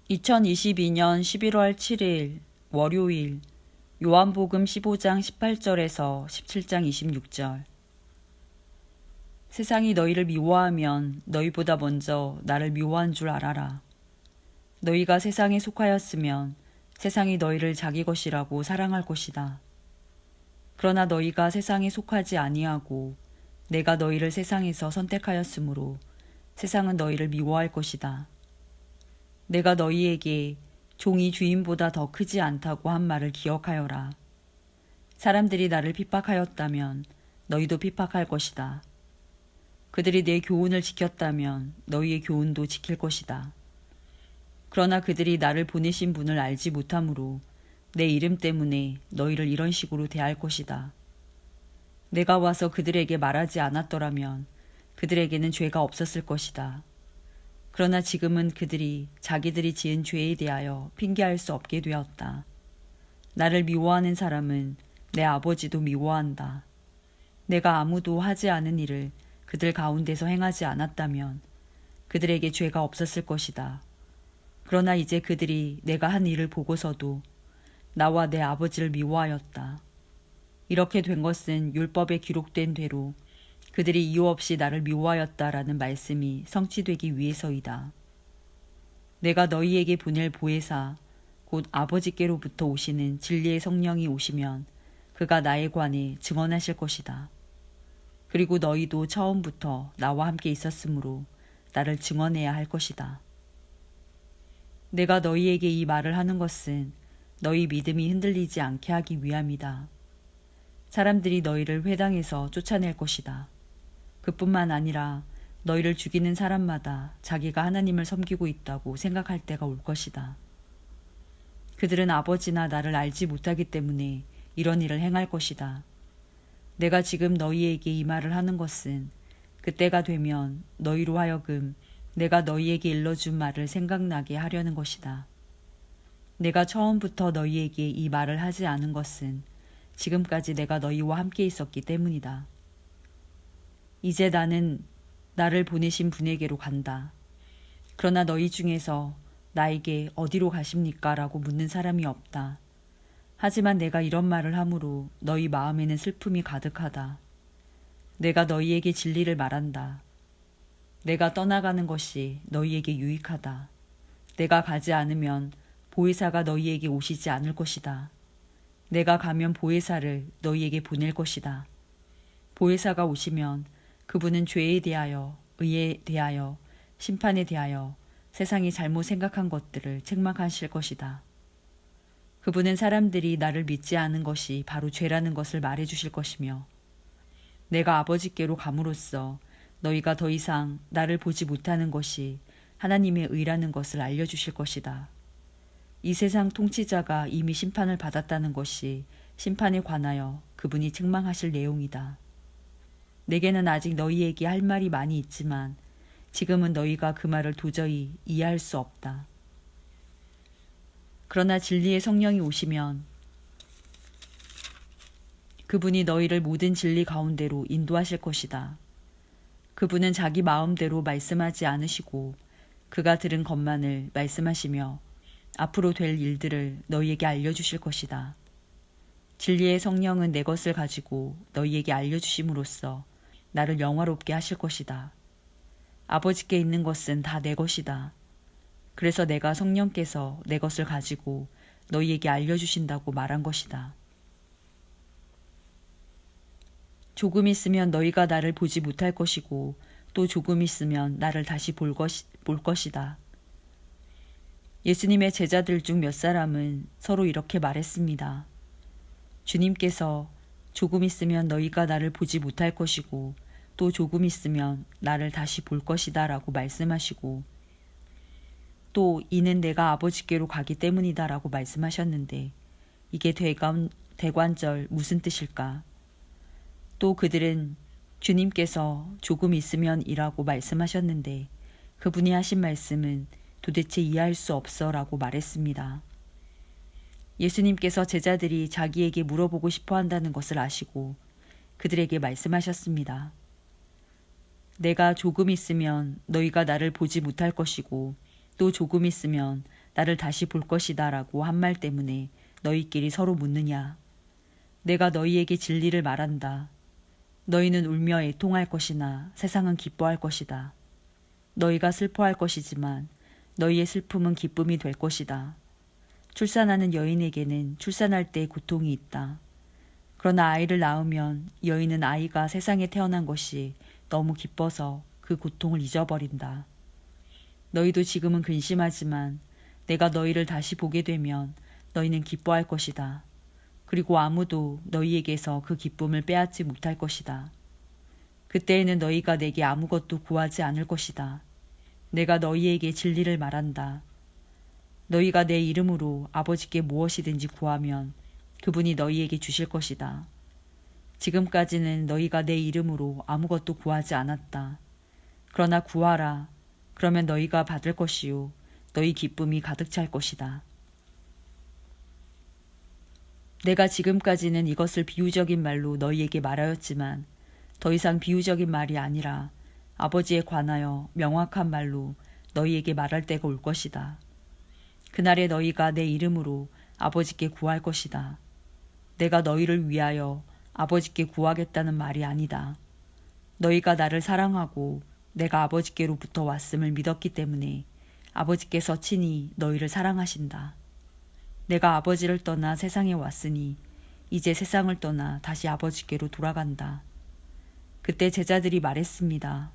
2022년 11월 7일 월요일 요한복음 15장 18절에서 17장 26절. 세상이 너희를 미워하면 너희보다 먼저 나를 미워한 줄 알아라. 너희가 세상에 속하였으면 세상이 너희를 자기 것이라고 사랑할 것이다. 그러나 너희가 세상에 속하지 아니하고 내가 너희를 세상에서 선택하였으므로 세상은 너희를 미워할 것이다. 내가 너희에게 종이 주인보다 더 크지 않다고 한 말을 기억하여라. 사람들이 나를 핍박하였다면 너희도 핍박할 것이다. 그들이 내 교훈을 지켰다면 너희의 교훈도 지킬 것이다. 그러나 그들이 나를 보내신 분을 알지 못하므로 내 이름 때문에 너희를 이런 식으로 대할 것이다. 내가 와서 그들에게 말하지 않았더라면 그들에게는 죄가 없었을 것이다. 그러나 지금은 그들이 자기들이 지은 죄에 대하여 핑계할 수 없게 되었다. 나를 미워하는 사람은 내 아버지도 미워한다. 내가 아무도 하지 않은 일을 그들 가운데서 행하지 않았다면 그들에게 죄가 없었을 것이다. 그러나 이제 그들이 내가 한 일을 보고서도 나와 내 아버지를 미워하였다. 이렇게 된 것은 율법에 기록된 대로 그들이 이유 없이 나를 미워하였다라는 말씀이 성취되기 위해서이다. 내가 너희에게 보낼 보혜사, 곧 아버지께로부터 오시는 진리의 성령이 오시면 그가 나에 관해 증언하실 것이다. 그리고 너희도 처음부터 나와 함께 있었으므로 나를 증언해야 할 것이다. 내가 너희에게 이 말을 하는 것은 너희 믿음이 흔들리지 않게 하기 위함이다. 사람들이 너희를 회당에서 쫓아낼 것이다. 그뿐만 아니라 너희를 죽이는 사람마다 자기가 하나님을 섬기고 있다고 생각할 때가 올 것이다. 그들은 아버지나 나를 알지 못하기 때문에 이런 일을 행할 것이다. 내가 지금 너희에게 이 말을 하는 것은 그때가 되면 너희로 하여금 내가 너희에게 일러준 말을 생각나게 하려는 것이다. 내가 처음부터 너희에게 이 말을 하지 않은 것은 지금까지 내가 너희와 함께 있었기 때문이다. 이제 나는 나를 보내신 분에게로 간다. 그러나 너희 중에서 나에게 어디로 가십니까? 라고 묻는 사람이 없다. 하지만 내가 이런 말을 함으로 너희 마음에는 슬픔이 가득하다. 내가 너희에게 진리를 말한다. 내가 떠나가는 것이 너희에게 유익하다. 내가 가지 않으면 보혜사가 너희에게 오시지 않을 것이다. 내가 가면 보혜사를 너희에게 보낼 것이다. 보혜사가 오시면 그분은 죄에 대하여, 의에 대하여, 심판에 대하여 세상이 잘못 생각한 것들을 책망하실 것이다. 그분은 사람들이 나를 믿지 않은 것이 바로 죄라는 것을 말해주실 것이며 내가 아버지께로 감으로써 너희가 더 이상 나를 보지 못하는 것이 하나님의 의라는 것을 알려주실 것이다. 이 세상 통치자가 이미 심판을 받았다는 것이 심판에 관하여 그분이 책망하실 내용이다. 내게는 아직 너희에게 할 말이 많이 있지만 지금은 너희가 그 말을 도저히 이해할 수 없다. 그러나 진리의 성령이 오시면 그분이 너희를 모든 진리 가운데로 인도하실 것이다. 그분은 자기 마음대로 말씀하지 않으시고 그가 들은 것만을 말씀하시며 앞으로 될 일들을 너희에게 알려주실 것이다. 진리의 성령은 내 것을 가지고 너희에게 알려주심으로써 나를 영화롭게 하실 것이다. 아버지께 있는 것은 다 내 것이다. 그래서 내가 성령께서 내 것을 가지고 너희에게 알려주신다고 말한 것이다. 조금 있으면 너희가 나를 보지 못할 것이고 또 조금 있으면 나를 다시 볼 것이다. 예수님의 제자들 중 몇 사람은 서로 이렇게 말했습니다. 주님께서 조금 있으면 너희가 나를 보지 못할 것이고 또 조금 있으면 나를 다시 볼 것이다 라고 말씀하시고 또 이는 내가 아버지께로 가기 때문이다 라고 말씀하셨는데 이게 대관절 무슨 뜻일까? 또 그들은 주님께서 조금 있으면 이라고 말씀하셨는데 그분이 하신 말씀은 도대체 이해할 수 없어 라고 말했습니다. 예수님께서 제자들이 자기에게 물어보고 싶어 한다는 것을 아시고 그들에게 말씀하셨습니다. 내가 조금 있으면 너희가 나를 보지 못할 것이고 또 조금 있으면 나를 다시 볼 것이다 라고 한 말 때문에 너희끼리 서로 묻느냐. 내가 너희에게 진리를 말한다. 너희는 울며 애통할 것이나 세상은 기뻐할 것이다. 너희가 슬퍼할 것이지만 너희의 슬픔은 기쁨이 될 것이다. 출산하는 여인에게는 출산할 때 고통이 있다. 그러나 아이를 낳으면 여인은 아이가 세상에 태어난 것이 너무 기뻐서 그 고통을 잊어버린다. 너희도 지금은 근심하지만 내가 너희를 다시 보게 되면 너희는 기뻐할 것이다. 그리고 아무도 너희에게서 그 기쁨을 빼앗지 못할 것이다. 그때에는 너희가 내게 아무것도 구하지 않을 것이다. 내가 너희에게 진리를 말한다. 너희가 내 이름으로 아버지께 무엇이든지 구하면 그분이 너희에게 주실 것이다. 지금까지는 너희가 내 이름으로 아무것도 구하지 않았다. 그러나 구하라. 그러면 너희가 받을 것이요. 너희 기쁨이 가득 찰 것이다. 내가 지금까지는 이것을 비유적인 말로 너희에게 말하였지만 더 이상 비유적인 말이 아니라 아버지에 관하여 명확한 말로 너희에게 말할 때가 올 것이다. 그날에 너희가 내 이름으로 아버지께 구할 것이다. 내가 너희를 위하여 아버지께 구하겠다는 말이 아니다. 너희가 나를 사랑하고 내가 아버지께로부터 왔음을 믿었기 때문에 아버지께서 친히 너희를 사랑하신다. 내가 아버지를 떠나 세상에 왔으니 이제 세상을 떠나 다시 아버지께로 돌아간다. 그때 제자들이 말했습니다.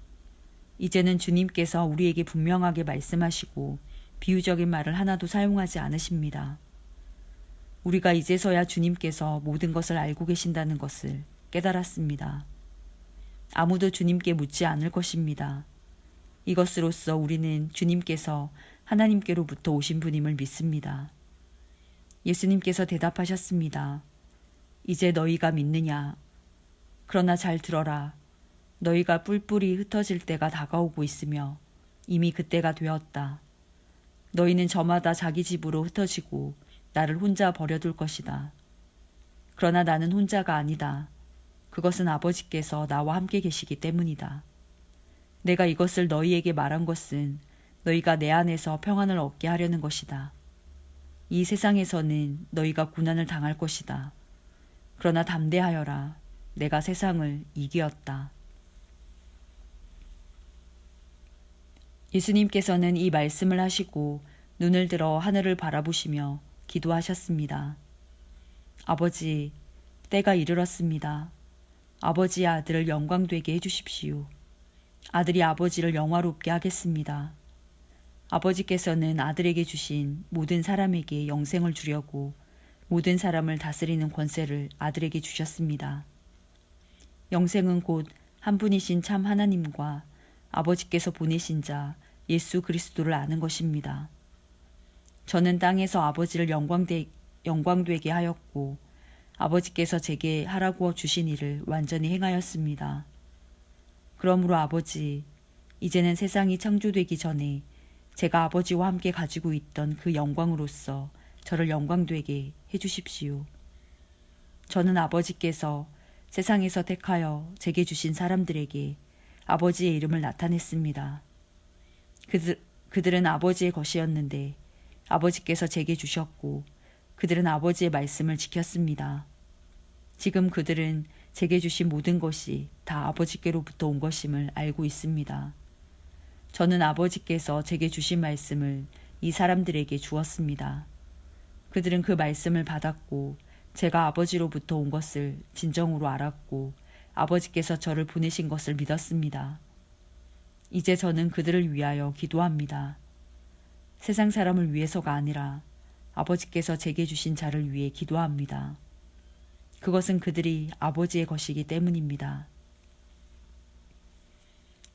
이제는 주님께서 우리에게 분명하게 말씀하시고 비유적인 말을 하나도 사용하지 않으십니다. 우리가 이제서야 주님께서 모든 것을 알고 계신다는 것을 깨달았습니다. 아무도 주님께 묻지 않을 것입니다. 이것으로써 우리는 주님께서 하나님께로부터 오신 분임을 믿습니다. 예수님께서 대답하셨습니다. 이제 너희가 믿느냐? 그러나 잘 들어라. 너희가 뿔뿔이 흩어질 때가 다가오고 있으며 이미 그때가 되었다. 너희는 저마다 자기 집으로 흩어지고 나를 혼자 버려둘 것이다. 그러나 나는 혼자가 아니다. 그것은 아버지께서 나와 함께 계시기 때문이다. 내가 이것을 너희에게 말한 것은 너희가 내 안에서 평안을 얻게 하려는 것이다. 이 세상에서는 너희가 고난을 당할 것이다. 그러나 담대하여라. 내가 세상을 이기었다. 예수님께서는 이 말씀을 하시고 눈을 들어 하늘을 바라보시며 기도하셨습니다. 아버지, 때가 이르렀습니다. 아버지의 아들을 영광되게 해주십시오. 아들이 아버지를 영화롭게 하겠습니다. 아버지께서는 아들에게 주신 모든 사람에게 영생을 주려고 모든 사람을 다스리는 권세를 아들에게 주셨습니다. 영생은 곧 한 분이신 참 하나님과 아버지께서 보내신 자 예수 그리스도를 아는 것입니다. 저는 땅에서 아버지를 영광되게 하였고 아버지께서 제게 하라고 주신 일을 완전히 행하였습니다. 그러므로 아버지, 이제는 세상이 창조되기 전에 제가 아버지와 함께 가지고 있던 그 영광으로서 저를 영광되게 해주십시오. 저는 아버지께서 세상에서 택하여 제게 주신 사람들에게 아버지의 이름을 나타냈습니다. 그들은 아버지의 것이었는데 아버지께서 제게 주셨고 그들은 아버지의 말씀을 지켰습니다. 지금 그들은 제게 주신 모든 것이 다 아버지께로부터 온 것임을 알고 있습니다. 저는 아버지께서 제게 주신 말씀을 이 사람들에게 주었습니다. 그들은 그 말씀을 받았고 제가 아버지로부터 온 것을 진정으로 알았고 아버지께서 저를 보내신 것을 믿었습니다. 이제 저는 그들을 위하여 기도합니다. 세상 사람을 위해서가 아니라 아버지께서 제게 주신 자를 위해 기도합니다. 그것은 그들이 아버지의 것이기 때문입니다.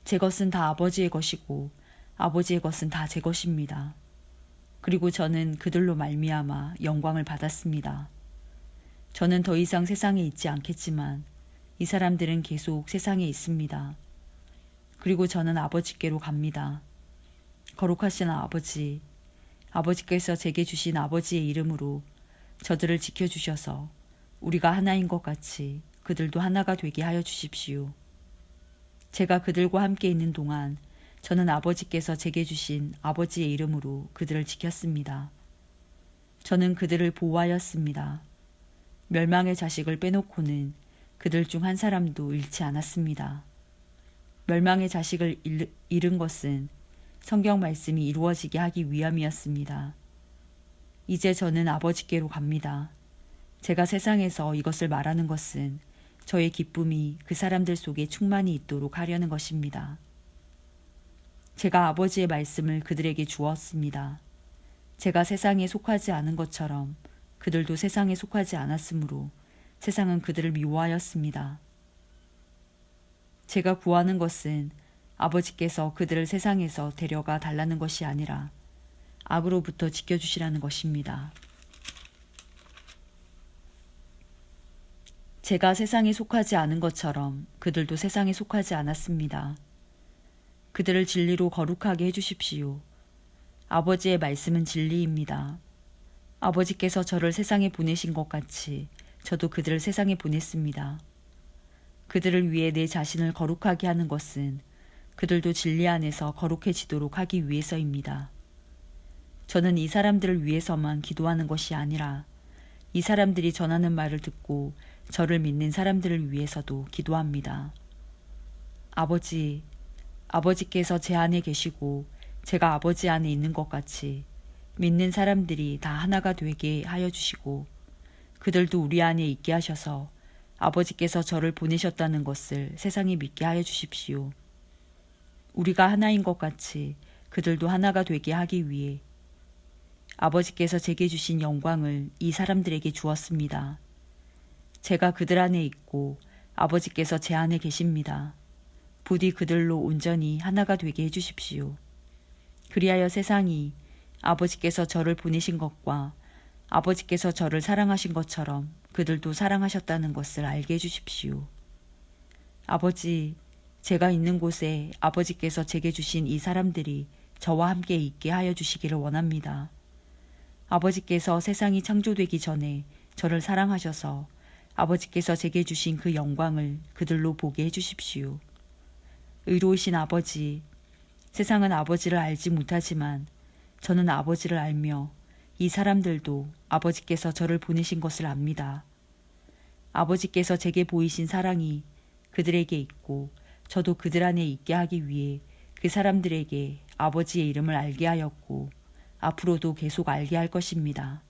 제 것은 다 아버지의 것이고 아버지의 것은 다 제 것입니다. 그리고 저는 그들로 말미암아 영광을 받았습니다. 저는 더 이상 세상에 있지 않겠지만 이 사람들은 계속 세상에 있습니다. 그리고 저는 아버지께로 갑니다. 거룩하신 아버지, 아버지께서 제게 주신 아버지의 이름으로 저들을 지켜주셔서 우리가 하나인 것 같이 그들도 하나가 되게 하여 주십시오. 제가 그들과 함께 있는 동안 저는 아버지께서 제게 주신 아버지의 이름으로 그들을 지켰습니다. 저는 그들을 보호하였습니다. 멸망의 자식을 빼놓고는 그들 중 한 사람도 잃지 않았습니다. 멸망의 자식을 잃은 것은 성경 말씀이 이루어지게 하기 위함이었습니다. 이제 저는 아버지께로 갑니다. 제가 세상에서 이것을 말하는 것은 저의 기쁨이 그 사람들 속에 충만히 있도록 하려는 것입니다. 제가 아버지의 말씀을 그들에게 주었습니다. 제가 세상에 속하지 않은 것처럼 그들도 세상에 속하지 않았으므로 세상은 그들을 미워하였습니다. 제가 구하는 것은 아버지께서 그들을 세상에서 데려가 달라는 것이 아니라 악으로부터 지켜주시라는 것입니다. 제가 세상에 속하지 않은 것처럼 그들도 세상에 속하지 않았습니다. 그들을 진리로 거룩하게 해주십시오. 아버지의 말씀은 진리입니다. 아버지께서 저를 세상에 보내신 것 같이 저도 그들을 세상에 보냈습니다. 그들을 위해 내 자신을 거룩하게 하는 것은 그들도 진리 안에서 거룩해지도록 하기 위해서입니다. 저는 이 사람들을 위해서만 기도하는 것이 아니라 이 사람들이 전하는 말을 듣고 저를 믿는 사람들을 위해서도 기도합니다. 아버지께서 제 안에 계시고 제가 아버지 안에 있는 것 같이 믿는 사람들이 다 하나가 되게 하여 주시고 그들도 우리 안에 있게 하셔서 아버지께서 저를 보내셨다는 것을 세상에 믿게 하여 주십시오. 우리가 하나인 것 같이 그들도 하나가 되게 하기 위해 아버지께서 제게 주신 영광을 이 사람들에게 주었습니다. 제가 그들 안에 있고 아버지께서 제 안에 계십니다. 부디 그들로 온전히 하나가 되게 해주십시오. 그리하여 세상이 아버지께서 저를 보내신 것과 아버지께서 저를 사랑하신 것처럼 그들도 사랑하셨다는 것을 알게 해주십시오. 아버지, 제가 있는 곳에 아버지께서 제게 주신 이 사람들이 저와 함께 있게 하여 주시기를 원합니다. 아버지께서 세상이 창조되기 전에 저를 사랑하셔서 아버지께서 제게 주신 그 영광을 그들로 보게 해주십시오. 의로우신 아버지, 세상은 아버지를 알지 못하지만 저는 아버지를 알며 이 사람들도 아버지께서 저를 보내신 것을 압니다. 아버지께서 제게 보이신 사랑이 그들에게 있고 저도 그들 안에 있게 하기 위해 그 사람들에게 아버지의 이름을 알게 하였고 앞으로도 계속 알게 할 것입니다.